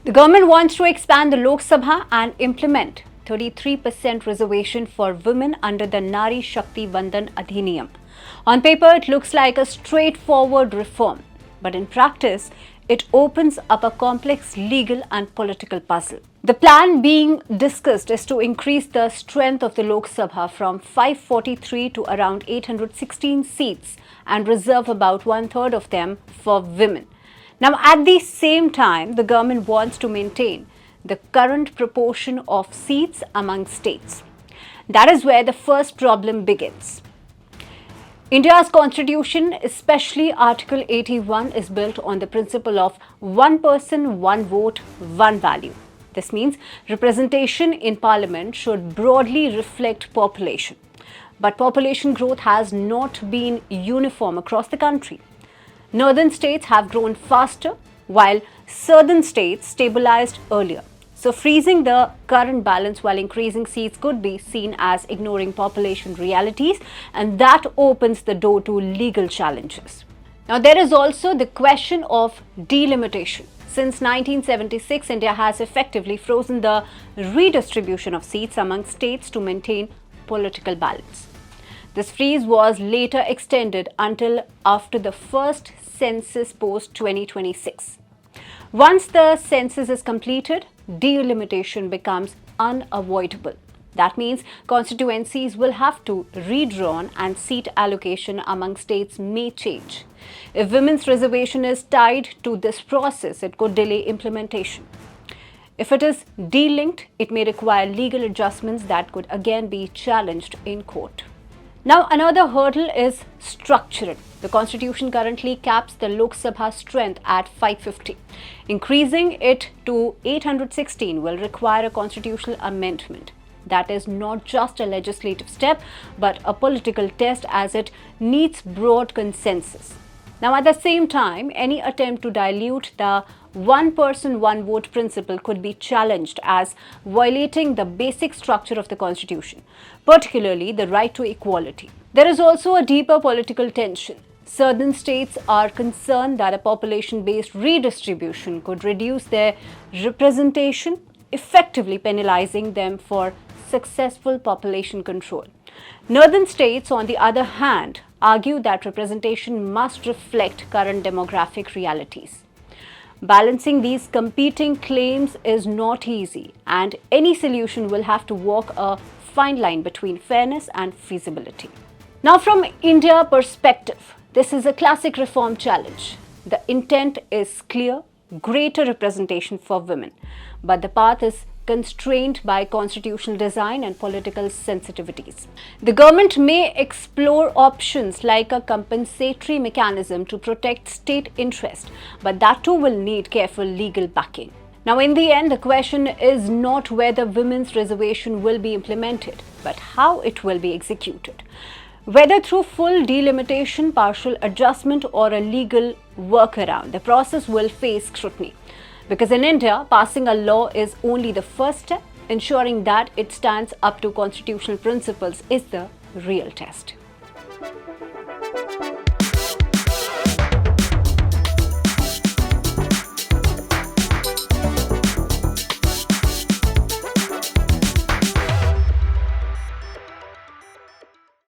The government wants to expand the Lok Sabha and implement 33% reservation for women under the Nari Shakti Vandan Adhiniyam. On paper, it looks like a straightforward reform, but in practice, it opens up a complex legal and political puzzle. The plan being discussed is to increase the strength of the Lok Sabha from 543 to around 816 seats and reserve about one-third of them for women. Now, at the same time, the government wants to maintain the current proportion of seats among states. That is where the first problem begins. India's constitution, especially Article 81, is built on the principle of one person, one vote, one value. This means representation in parliament should broadly reflect population. But population growth has not been uniform across the country. Northern states have grown faster, while southern states stabilized earlier. So freezing the current balance while increasing seats could be seen as ignoring population realities, and that opens the door to legal challenges. Now, there is also the question of delimitation. Since 1976, India has effectively frozen the redistribution of seats among states to maintain political balance. This freeze was later extended until after the first census post 2026. Once the census is completed, delimitation becomes unavoidable. That means constituencies will have to redrawn and seat allocation among states may change. If women's reservation is tied to this process, it could delay implementation. If it is delinked, it may require legal adjustments that could again be challenged in court. Now, another hurdle is structural. The constitution currently caps the Lok Sabha strength at 550. Increasing it to 816 will require a constitutional amendment. That is not just a legislative step, but a political test, as it needs broad consensus. Now, at the same time, any attempt to dilute the one person, one vote principle could be challenged as violating the basic structure of the constitution, particularly the right to equality. There is also a deeper political tension. Certain states are concerned that a population-based redistribution could reduce their representation, effectively penalizing them for successful population control. Northern states, on the other hand, argue that representation must reflect current demographic realities. Balancing these competing claims is not easy, and any solution will have to walk a fine line between fairness and feasibility. Now, from India perspective, this is a classic reform challenge. The intent is clear: greater representation for women, but the path is constrained by constitutional design and political sensitivities. The government may explore options like a compensatory mechanism to protect state interest, but that too will need careful legal backing. Now, in the end, the question is not whether women's reservation will be implemented, but how it will be executed. Whether through full delimitation, partial adjustment, or a legal workaround, the process will face scrutiny. Because in India, passing a law is only the first step. Ensuring that it stands up to constitutional principles is the real test.